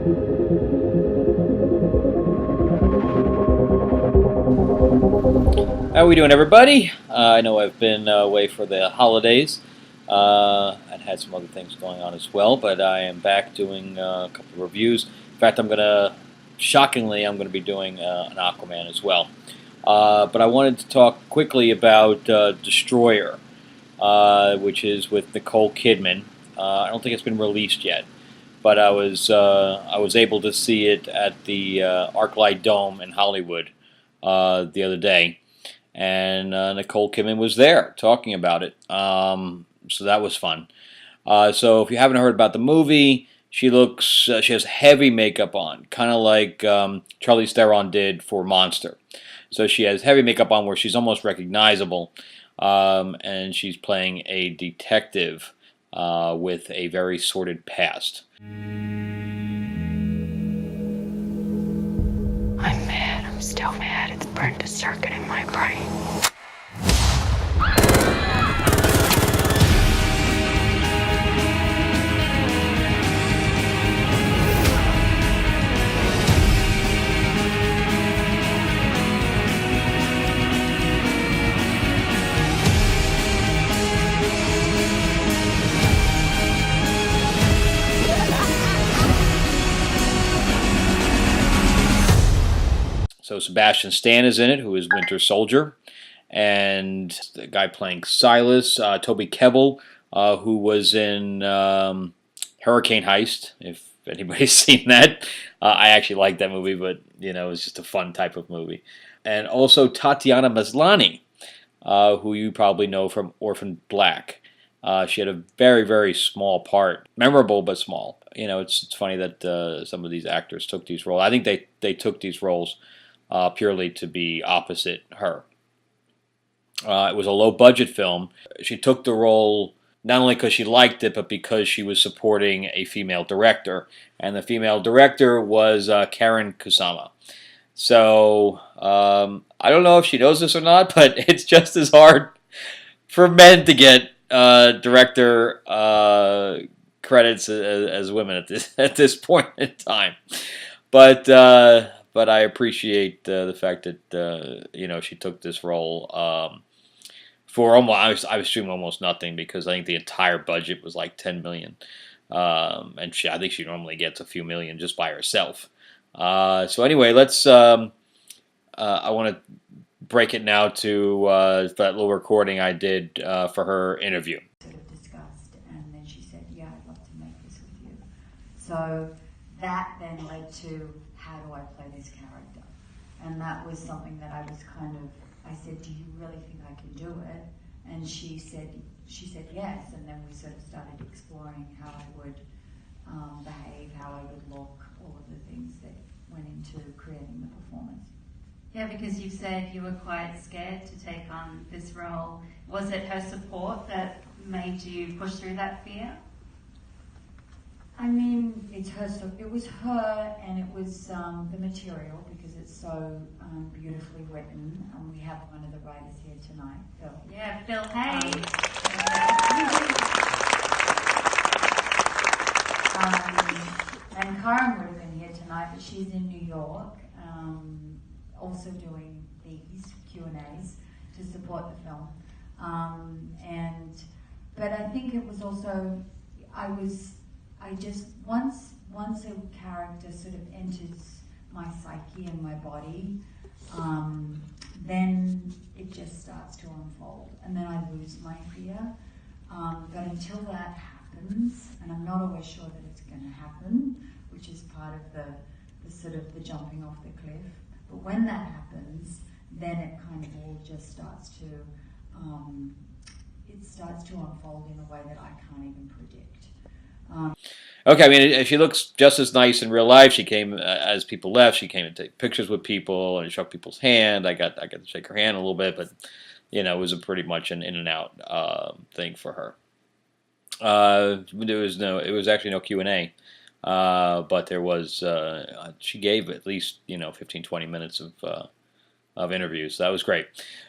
How are we doing, everybody? I know I've been away for the holidays. I've had some other things going on as well, but I am back doing a couple of reviews. In fact, shockingly, I'm going to be doing an Aquaman as well. But I wanted to talk quickly about Destroyer, which is with Nicole Kidman. I don't think it's been released yet, but I was able to see it at the ArcLight Dome in Hollywood the other day. And Nicole Kidman was there talking about it. So that was fun. So if you haven't heard about the movie, she has heavy makeup on, kind of like Charlize Theron did for Monster. So she has heavy makeup on where she's almost recognizable, and she's playing a detective with a very sordid past. I'm mad. I'm still mad. It's burned a circuit in my brain. So Sebastian Stan is in it, who is Winter Soldier, and the guy playing Silas, Toby Kebbell, who was in Hurricane Heist. If anybody's seen that, I actually like that movie, but it's just a fun type of movie. And also Tatiana Maslany, who you probably know from Orphan Black. She had a very, very small part, memorable but small. It's funny that some of these actors took these roles. I think they took these roles purely to be opposite her. It was a low-budget film. She took the role not only because she liked it, but because she was supporting a female director. And the female director was Karen Kusama. So, I don't know if she knows this or not, but it's just as hard for men to get director credits as women at this point in time. But I appreciate the fact that she took this role for almost, I assume almost nothing, because I think the entire budget was like $10 million, and I think she normally gets a few million just by herself. So anyway, let's. I want to break it now to that little recording I did for her interview. Sort of discussed, and then she said, "Yeah, I'd love to make this with you." So that then led to, how do I play this character? And that was something that I said, do you really think I can do it? And she said yes, and then we sort of started exploring how I would behave, how I would look, all of the things that went into creating the performance. Yeah, because you said you were quite scared to take on this role. Was it her support that made you push through that fear? I mean, it was her, and it was the material, because it's so beautifully written. And we have one of the writers here tonight, Phil. Yeah, Phil, hey. And Karen would have been here tonight, but she's in New York, also doing these Q&As to support the film. But I think it was also, once a character sort of enters my psyche and my body, then it just starts to unfold, and then I lose my fear. But until that happens, and I'm not always sure that it's going to happen, which is part of the sort of the jumping off the cliff. But when that happens, then it kind of all just starts to unfold in a way that I can't even predict. Okay, I mean, she looks just as nice in real life. She came, as people left, she came to take pictures with people and shook people's hand. I got to shake her hand a little bit, but it was pretty much an in and out thing for her. It was actually no Q&A, but there was. She gave at least 15, 20 minutes of interviews. So that was great.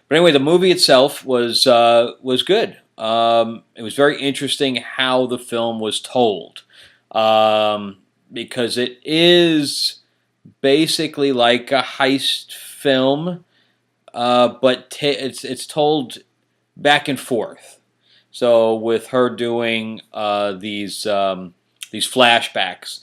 But anyway, the movie itself was good. It was very interesting how the film was told. because it is basically like a heist film, but it's told back and forth. So with her doing these flashbacks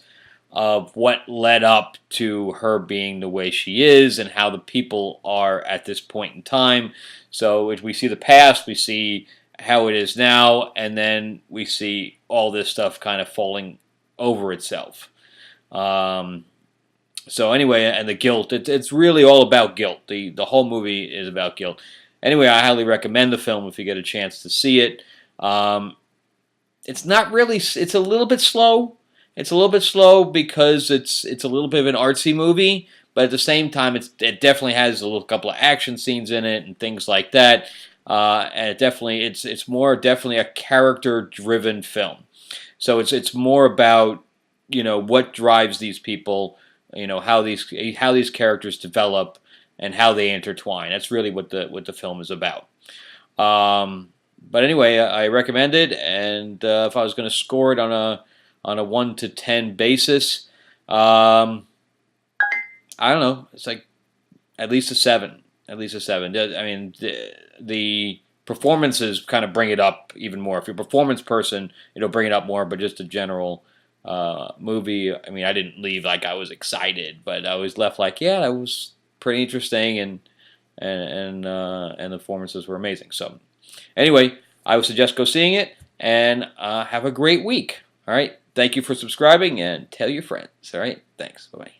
of what led up to her being the way she is and how the people are at this point in time. So if we see the past, we see how it is now, and then we see all this stuff kind of falling over itself. Um, so anyway, and the guilt, it's really all about guilt. The whole movie is about guilt. Anyway, I highly recommend the film if you get a chance to see it. Um, it's not really, it's a little bit slow. It's a little bit slow because it's a little bit of an artsy movie, but at the same time, it definitely has a little couple of action scenes in it and things like that. And it's more definitely a character driven film. So it's more about what drives these people, how these characters develop and how they intertwine. That's really what the film is about. But anyway, I recommend it, and if I was going to score it on a 1 to 10 basis, I don't know. It's like at least a 7. At least a 7. I mean, the performances kind of bring it up even more. If you're a performance person, it'll bring it up more. But just a general movie, I mean, I didn't leave like I was excited, but I was left like, yeah, that was pretty interesting, and the performances were amazing. So, anyway, I would suggest go seeing it, and have a great week. All right, thank you for subscribing, and tell your friends. All right, thanks. Bye bye.